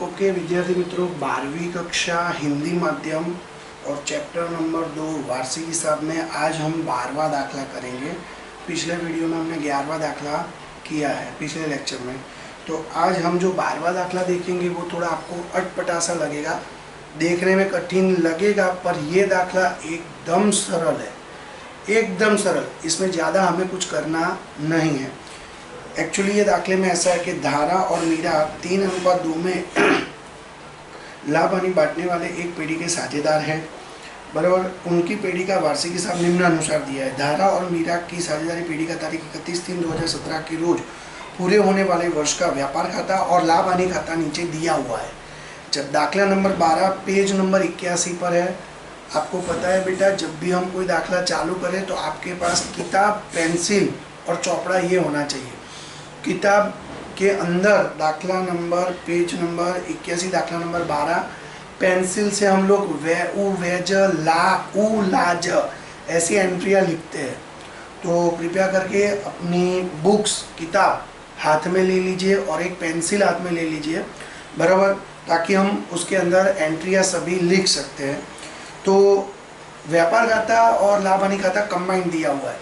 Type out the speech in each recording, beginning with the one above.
Okay विद्यार्थी मित्रों, 12वीं कक्षा हिंदी माध्यम और चैप्टर नंबर 2 वार्षिक हिसाब में आज हम 12वां दाखला करेंगे। पिछले वीडियो में हमने 11वां दाखला किया है पिछले लेक्चर में। तो आज हम जो 12वां दाखला देखेंगे वो थोड़ा आपको अटपटा सा लगेगा, देखने में कठिन लगेगा, पर ये दाखला एकदम सरल है, एकदम सरल। इसमें ज़्यादा हमें कुछ करना नहीं है। एक्चुअली ये दाखले में ऐसा है कि धारा और मीरा 3:2 में लाभ हानि बांटने वाले एक पीढ़ी के साझेदार हैं, बराबर। उनकी पीढ़ी का वार्षिक हिसाब निम्नानुसार दिया है। धारा और मीरा की साझेदारी पीढ़ी का तारीख 31/3/2017 के रोज पूरे होने वाले वर्ष का व्यापार खाता और लाभ हानि खाता नीचे दिया हुआ है। जब दाखला नंबर 12 पेज नंबर 81 पर है। आपको पता है बेटा, जब भी हम कोई दाखला चालू करें तो आपके पास किताब, पेंसिल और चौपड़ा ये होना चाहिए। किताब के अंदर दाखला नंबर पेज नंबर 81 दाखला नंबर 12 पेंसिल से हम लोग वे उ वे ज ला उ ला ज ऐसी एंट्रियाँ लिखते हैं। तो कृपया करके अपनी बुक्स, किताब हाथ में ले लीजिए और एक पेंसिल हाथ में ले लीजिए, बराबर, ताकि हम उसके अंदर एंट्रियाँ सभी लिख सकते हैं। तो व्यापार खाता और लाभ हानि खाता कंबाइंड दिया हुआ है,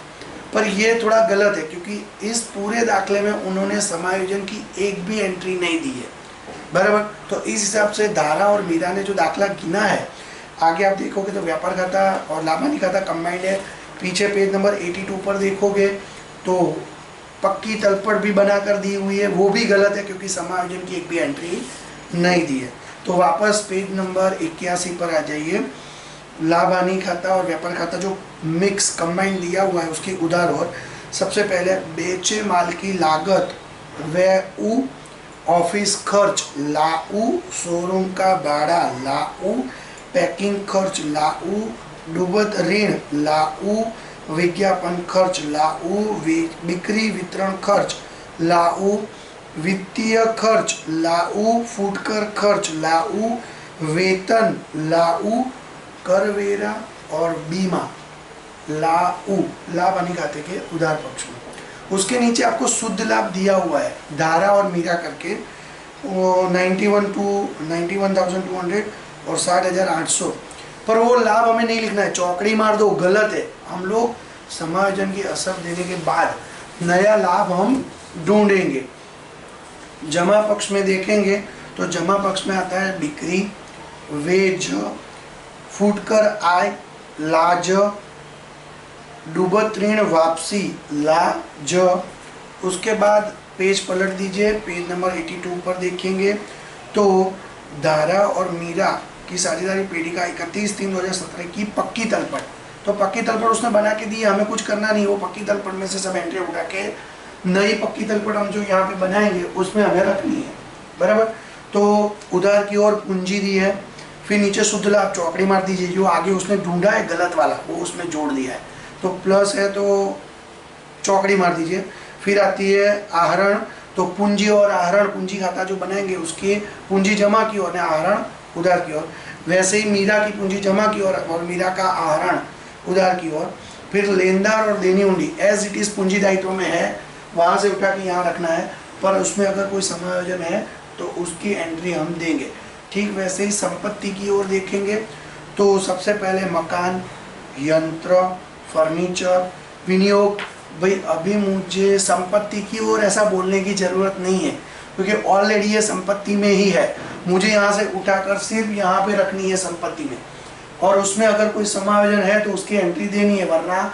पर ये थोड़ा गलत है क्योंकि इस पूरे दाखले में उन्होंने समायोजन की एक भी एंट्री नहीं दी है, बराबर। तो इस हिसाब से धारा और मीरा ने जो दाखला गिना है, आगे आप देखोगे तो व्यापार खाता और लाभ हानि खाता कंबाइंड है। पीछे पेज नंबर 82 पर देखोगे तो पक्की तलपट भी बनाकर दी हुई है, वो भी गलत है क्योंकि समायोजन की एक भी एंट्री नहीं दी है। तो वापस पेज नंबर 81 पर आ जाइए। लाभ हानि खाता और व्यापार खाता जो मिक्स कंबाइंड दिया हुआ है उसकी उधार और सबसे पहले बेचे माल की लागत व ऑफिस खर्च लाऊ, शोरूम का भाड़ा लाऊ, पैकिंग खर्च लाऊ, डूबत ऋण लाऊ, विज्ञापन खर्च लाऊ, बिक्री वितरण खर्च लाऊ, वित्तीय खर्च लाऊ, फुटकर खर्च लाऊ, वेतन लाऊ, करवेरा और बीमा लाऊ, लाभ हानि खाते के उधार पक्ष में। उसके नीचे आपको शुद्ध लाभ दिया हुआ है धारा और मीरा करके, वो 91,200 और 60,800, पर वो लाभ हमें नहीं लिखना है, चौकड़ी मार दो, गलत है। हम लोग समायोजन की असर देने के बाद नया लाभ हम ढूंढेंगे। जमा पक्ष में देखेंगे तो जमा पक्ष में आता है बिक्री, वेज, फुटकर आय लाज, डूबत ऋण वापसी लाज। उसके बाद पेज पलट दीजिए, पेज नंबर 82 पर देखेंगे तो धारा और मीरा की साझेदारी पीढ़ी का 31/3/2017 की पक्की तलपट, तो पक्की तलपट उसने बना के दी, हमें कुछ करना नहीं। वो पक्की तलपट में से सब एंट्री उठा के नई पक्की तलपट हम जो यहाँ पे बनाएंगे उसमें हमें रखनी है, बराबर। तो उधार की ओर पूंजी दी है, फिर नीचे शुद्ध लाभ चौकड़ी मार दीजिए, जो आगे उसने ढूंढा है गलत वाला वो उसमें जोड़ दिया है, तो प्लस है तो चौकड़ी मार दीजिए। फिर आती है आहरण, तो पूंजी और आहरण, पूंजी खाता जो बनाएंगे उसकी पूंजी जमा की ओर, आहरण उधार की ओर। वैसे ही मीरा की पूंजी जमा की ओर और मीरा का आहरण उधार की ओर। फिर लेनदार और देनी हुंडी एज इट इज पूंजी दायित्व में है, वहाँ से उठा के यहाँ रखना है, पर उसमें अगर कोई समायोजन है तो उसकी एंट्री हम देंगे। ठीक वैसे ही संपत्ति की ओर देखेंगे तो सबसे पहले मकान, यंत्र, फर्नीचर, विनियोग। भाई अभी मुझे संपत्ति की ओर ऐसा बोलने की ज़रूरत नहीं है क्योंकि ऑलरेडी ये संपत्ति में ही है, मुझे यहाँ से उठाकर सिर्फ यहाँ पे रखनी है संपत्ति में, और उसमें अगर कोई समायोजन है तो उसकी एंट्री देनी है, वरना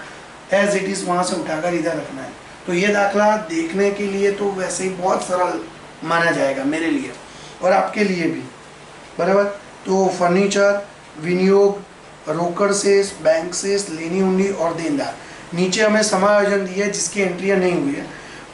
एज इट इज़ वहाँ से उठाकर इधर रखना है। तो ये दाखला देखने के लिए तो वैसे ही बहुत सरल माना जाएगा मेरे लिए और आपके लिए भी, बराबर। तो फर्नीचर, विनियोग, रोकड़ शेष, बैंक शेष, लेनी हुंडी और देनदार। नीचे हमें समायोजन दिया है जिसकी एंट्रियां नहीं हुई है।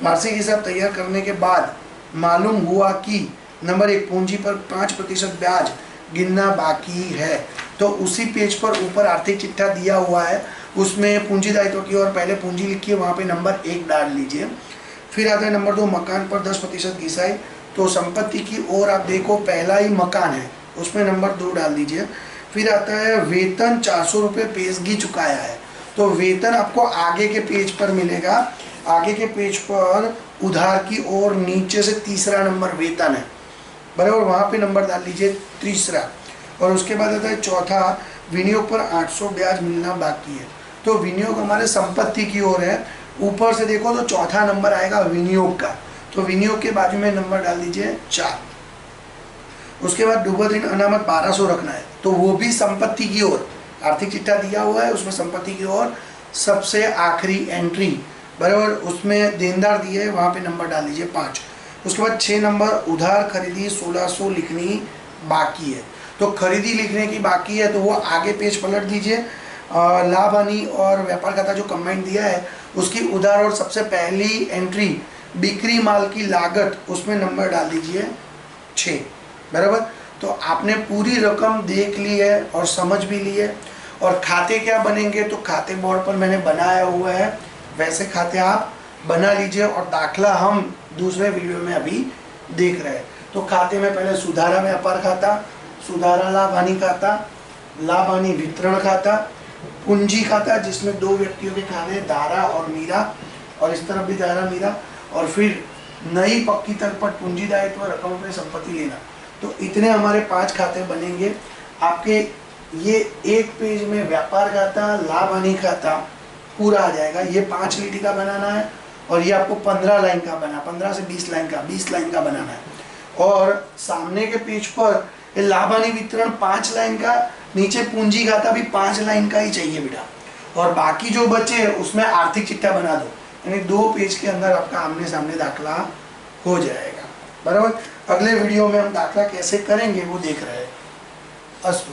वार्षिक हिसाब तैयार करने के बाद मालूम हुआ कि नंबर 1 पूंजी पर 5% ब्याज गिनना बाकी है, तो उसी पेज पर ऊपर आर्थिक चिट्ठा दिया हुआ है, उसमें पूंजी दायित्व की ओर पहले पूंजी लिखिए, वहाँ पे नंबर 1 डाल लीजिए। फिर आता है नंबर 2 मकान पर 10% घिसाई, तो संपत्ति की ओर आप देखो पहला ही मकान है, उसमें नंबर 2 डाल दीजिए। फिर आता है वेतन 400 रुपये पेशगी चुकाया है, तो वेतन आपको आगे के पेज पर मिलेगा। आगे के पेज पर उधार की ओर नीचे से तीसरा नंबर वेतन है, बराबर, वहाँ पे नंबर डाल लीजिए तीसरा। और उसके बाद आता है चौथा, विनियोग पर 800 ब्याज मिलना बाकी है। तो विनियोग हमारे संपत्ति की ओर है, ऊपर से देखो तो चौथा नंबर आएगा विनियोग का, तो विनियोग के बाजू में नंबर डाल दीजिए 4। उसके बाद डूबत ऋण अनामत 1200 रखना है, तो वो भी संपत्ति की ओर, आर्थिक चिट्ठा दिया हुआ है उसमें संपत्ति की ओर सबसे आखिरी एंट्री, बराबर, उसमें देनदार दिए है, वहाँ पे नंबर डाल दीजिए 5। उसके बाद 6 नंबर, उधार खरीदी 1600 लिखनी बाकी है, तो खरीदी लिखने की बाकी है तो वो आगे पेज पलट दीजिए। लाभ हानि और व्यापार खाता जो कमेंट दिया है उसकी उधार और सबसे पहली एंट्री बिक्री माल की लागत, उसमें नंबर डाल दीजिए 6, बराबर। तो आपने पूरी रकम देख ली है और समझ भी ली है। और खाते क्या बनेंगे, तो खाते बोर्ड पर मैंने बनाया हुआ है, वैसे खाते आप बना लीजिए। और दाखला हम दूसरे वीडियो में अभी देख रहे हैं। तो खाते में पहले सुधारा व्यापार खाता, सुधारा लाभ हानि खाता, लाभ हानि वितरण खाता, पूंजी खाता जिसमें 2 व्यक्तियों के खाने दारा और मीरा, और इस तरफ भी दारा मीरा, और फिर नई पक्की तलपट पूंजी दायित्व रकम पे संपत्ति लेना। तो इतने हमारे 5 खाते बनेंगे आपके। ये एक पेज में व्यापार खाता, लाभ हानि खाता पूरा आ जाएगा। ये 5 लीटी का बनाना है और ये आपको 15 लाइन का बना, 15 से 20 लाइन का, 20 लाइन का बनाना है। और सामने के पेज पर ये लाभ हानि वितरण 5 लाइन का, नीचे पूंजी खाता भी 5 लाइन का ही चाहिए बेटा। और बाकी जो बचे उसमें आर्थिक चिट्ठा बना दो, यानी 2 पेज के अंदर आपका आमने सामने दाखला हो जाएगा, बराबर। अगले वीडियो में हम दाखला कैसे करेंगे वो देख रहे हैं। अस्तु।